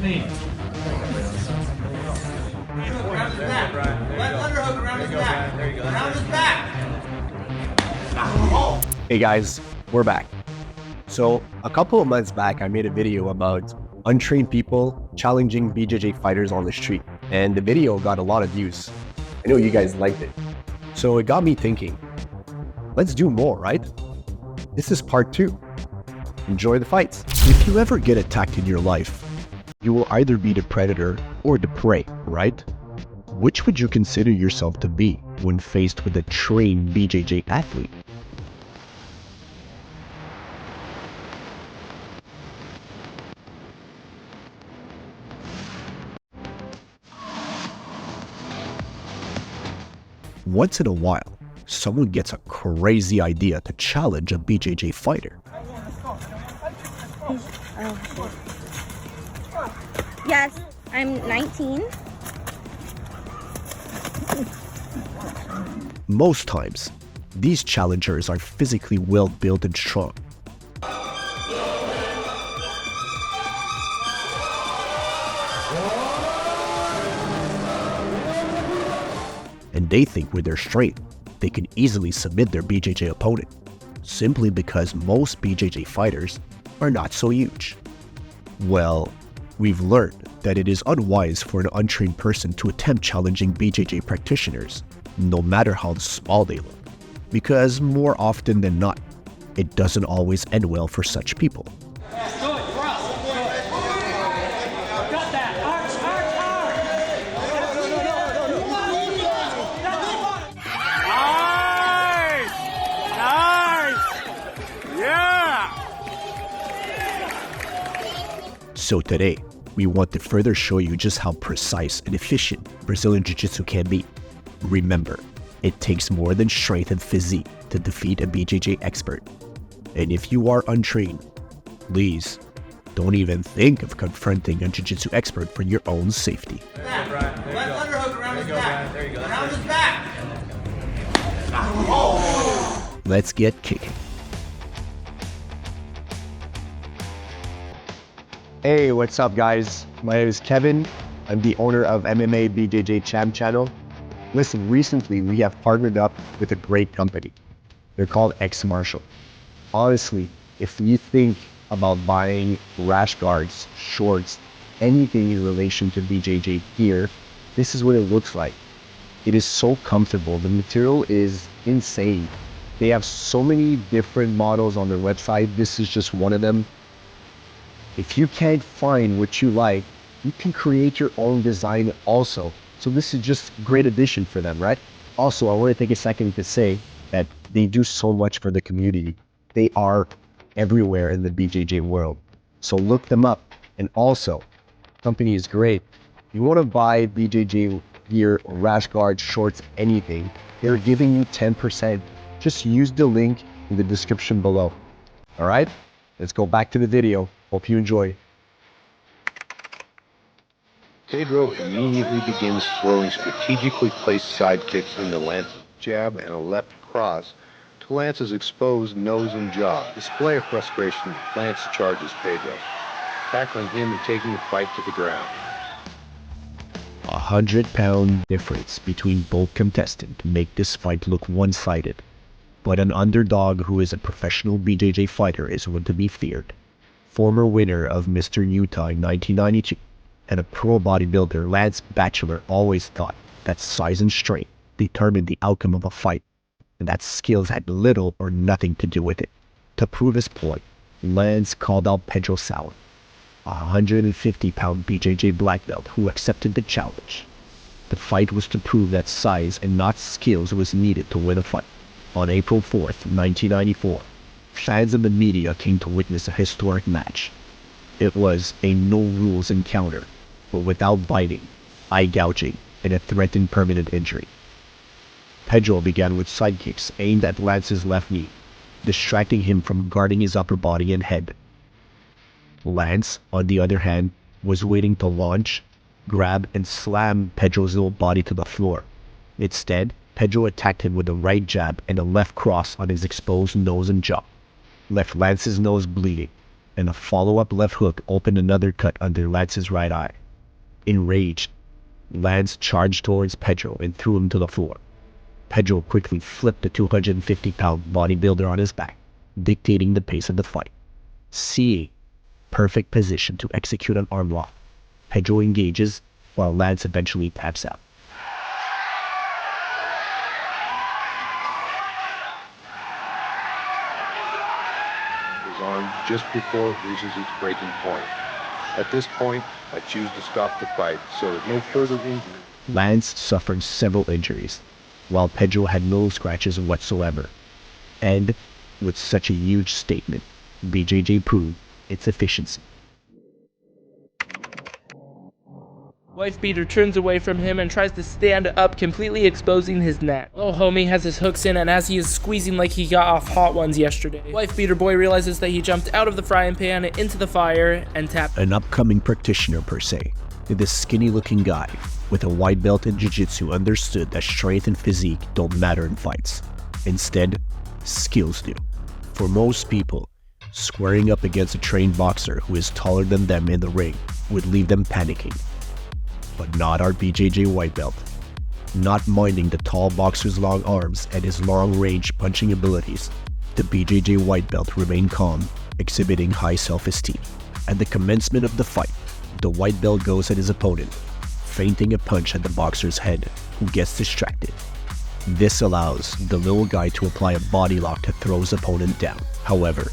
knee. Around his back. Left underhook around his back. Around his back. Hey guys, we're back. So a couple of months back, I made a video about untrained people challenging BJJ fighters on the street, and the video got a lot of views. I know you guys liked it. So it got me thinking, let's do more, right? This is part 2. Enjoy the fights. If you ever get attacked in your life, you will either be the predator or the prey, right? Which would you consider yourself to be when faced with a trained BJJ athlete? Once in a while, someone gets a crazy idea to challenge a BJJ fighter. Yes, I'm 19. Most times, these challengers are physically well-built and strong. And they think with their strength, they can easily submit their BJJ opponent, simply because most BJJ fighters are not so huge. Well, we've learned that it is unwise for an untrained person to attempt challenging BJJ practitioners, no matter how small they look, because more often than not, it doesn't always end well for such people. So today, we want to further show you just how precise and efficient Brazilian Jiu-Jitsu can be. Remember, it takes more than strength and physique to defeat a BJJ expert. And if you are untrained, please don't even think of confronting a Jiu-Jitsu expert for your own safety. Left underhook around his back. Around his back. Let's get kicking. Hey, what's up guys? My name is Kevin. I'm the owner of MMA BJJ Champ channel. Listen, recently we have partnered up with a great company. They're called X Martial. Honestly, if you think about buying rash guards, shorts, anything in relation to BJJ gear, this is what it looks like. It is so comfortable. The material is insane. They have so many different models on their website. This is just one of them. If you can't find what you like, you can create your own design also. So this is just a great addition for them, right? Also, I want to take a second to say that they do so much for the community. They are everywhere in the BJJ world. So look them up. And also, the company is great. If you want to buy BJJ gear or rash guards, shorts, anything, they're giving you 10%. Just use the link in the description below. All right, let's go back to the video. Hope you enjoy. Pedro immediately begins throwing strategically placed side kicks into Lance's jab and a left cross to Lance's exposed nose and jaw. Display of frustration, Lance charges Pedro, tackling him and taking the fight to the ground. 100-pound difference between both contestants make this fight look one-sided. But an underdog who is a professional BJJ fighter is one to be feared. Former winner of Mr. Utah in 1992 and a pro bodybuilder, Lance Batchelor, always thought that size and strength determined the outcome of a fight, and that skills had little or nothing to do with it. To prove his point, Lance called out Pedro Sauer, a 150-pound BJJ black belt who accepted the challenge. The fight was to prove that size and not skills was needed to win a fight. On April 4th, 1994, fans and the media came to witness a historic match. It was a no-rules encounter, but without biting, eye gouging, and a threatened permanent injury. Pedro began with side kicks aimed at Lance's left knee, distracting him from guarding his upper body and head. Lance, on the other hand, was waiting to launch, grab, and slam Pedro's little body to the floor. Instead, Pedro attacked him with a right jab and a left cross on his exposed nose and jaw, left Lance's nose bleeding. and a follow-up left hook opened another cut under Lance's right eye. Enraged, Lance charged towards Pedro and threw him to the floor. Pedro quickly flipped the 250-pound bodybuilder on his back, dictating the pace of the fight. Seeing perfect position to execute an arm lock, Pedro engages while Lance eventually taps out. His arm just before it reaches its breaking point. At this point, I choose to stop the fight so that no further injury. Lance suffered several injuries, while Pedro had no scratches whatsoever. And, with such a huge statement, BJJ proved its efficiency. Wife beater turns away from him and tries to stand up, completely exposing his neck. Little homie has his hooks in, and as he is squeezing like he got off hot ones yesterday, wife beater boy realizes that he jumped out of the frying pan into the fire and tapped. An upcoming practitioner per se, this skinny-looking guy with a white belt in jiu-jitsu understood that strength and physique don't matter in fights. Instead, skills do. For most people, squaring up against a trained boxer who is taller than them in the ring would leave them panicking. But not our BJJ white belt. Not minding the tall boxer's long arms and his long-range punching abilities, the BJJ white belt remained calm, exhibiting high self-esteem. At the commencement of the fight, the white belt goes at his opponent, feinting a punch at the boxer's head, who gets distracted. This allows the little guy to apply a body lock to throw his opponent down. However,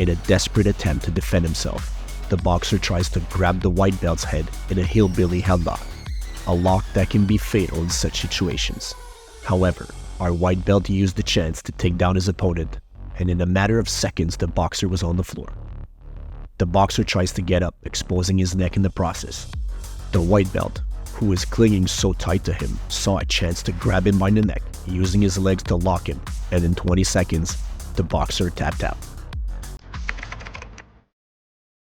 in a desperate attempt to defend himself, the boxer tries to grab the white belt's head in a hillbilly headlock, a lock that can be fatal in such situations. However, our white belt used the chance to take down his opponent, and in a matter of seconds the boxer was on the floor. The boxer tries to get up, exposing his neck in the process. The white belt, who was clinging so tight to him, saw a chance to grab him by the neck, using his legs to lock him, and in 20 seconds, the boxer tapped out.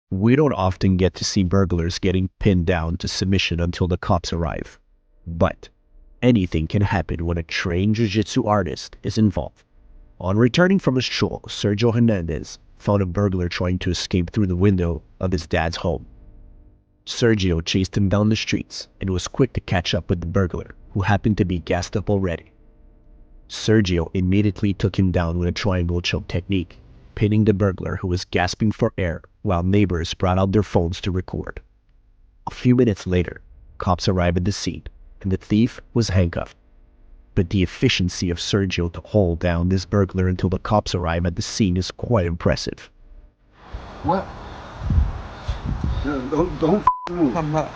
We don't often get to see burglars getting pinned down to submission until the cops arrive. But anything can happen when a trained jiu-jitsu artist is involved. On returning from a stroll, Sergio Hernandez found a burglar trying to escape through the window of his dad's home. Sergio chased him down the streets and was quick to catch up with the burglar, who happened to be gassed up already. Sergio immediately took him down with a triangle choke technique, pinning the burglar, who was gasping for air, while neighbors brought out their phones to record. A few minutes later, cops arrived at the scene, and the thief was handcuffed. But the efficiency of Sergio to hold down this burglar until the cops arrive at the scene is quite impressive. What? Don't move. I'm not.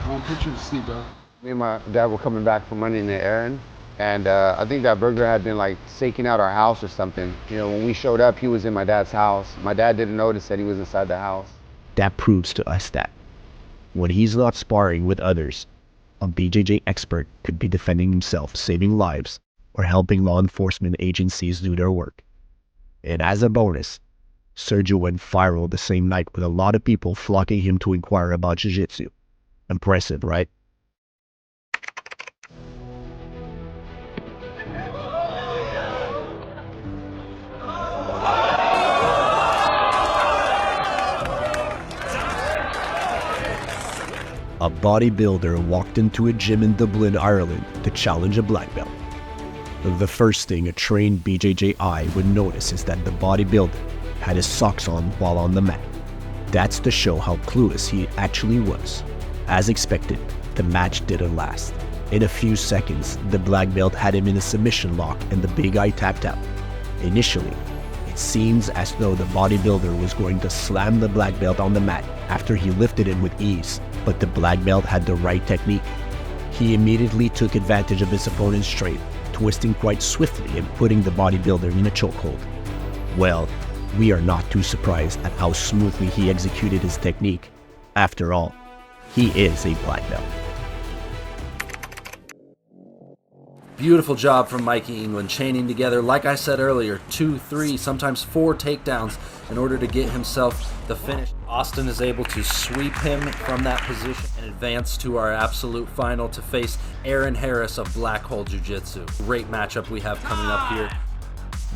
I'll put you to sleep, bro. Me and my dad were coming back from running the errand, and I think that burglar had been like staking out our house or something. You know, when we showed up, he was in my dad's house. My dad didn't notice that he was inside the house. That proves to us that when he's not sparring with others, a BJJ expert could be defending himself, saving lives, or helping law enforcement agencies do their work. And as a bonus, Sergio went viral the same night with a lot of people flocking him to inquire about jiu-jitsu. Impressive, right? A bodybuilder walked into a gym in Dublin, Ireland to challenge a black belt. The first thing a trained BJJ eye would notice is that the bodybuilder had his socks on while on the mat. That's to show how clueless he actually was. As expected, the match didn't last. In a few seconds, the black belt had him in a submission lock and the big eye tapped out. Initially, it seems as though the bodybuilder was going to slam the black belt on the mat after he lifted him with ease, but the black belt had the right technique. He immediately took advantage of his opponent's strength, twisting quite swiftly and putting the bodybuilder in a chokehold. Well, we are not too surprised at how smoothly he executed his technique. After all, he is a black belt. Beautiful job from Mikey England, chaining together, like I said earlier, 2, 3, sometimes 4 takedowns in order to get himself the finish. Austin is able to sweep him from that position and advance to our absolute final to face Aaron Harris of Black Hole Jiu-Jitsu. Great matchup we have coming up here.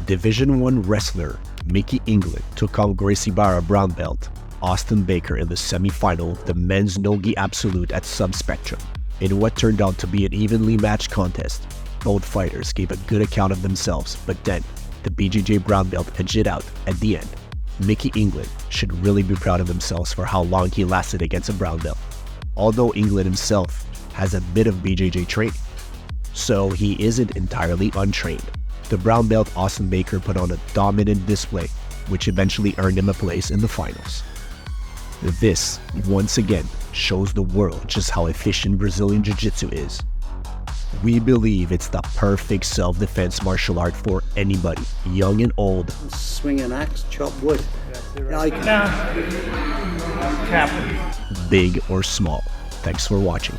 Division I wrestler Mickey England took on Gracie Barra brown belt Austin Baker in the semi-final of the men's Nogi Absolute at Subspectrum. In what turned out to be an evenly matched contest, both fighters gave a good account of themselves, but then the BJJ brown belt edged it out at the end. Mickey England should really be proud of themselves for how long he lasted against a brown belt, although England himself has a bit of BJJ training, so he isn't entirely untrained. The brown belt Austin Baker put on a dominant display, which eventually earned him a place in the finals. This, once again, shows the world just how efficient Brazilian Jiu-Jitsu is. We believe it's the perfect self-defense martial art for anybody, young and old. Swing an axe, chop wood. Cap. Big or small. Thanks for watching.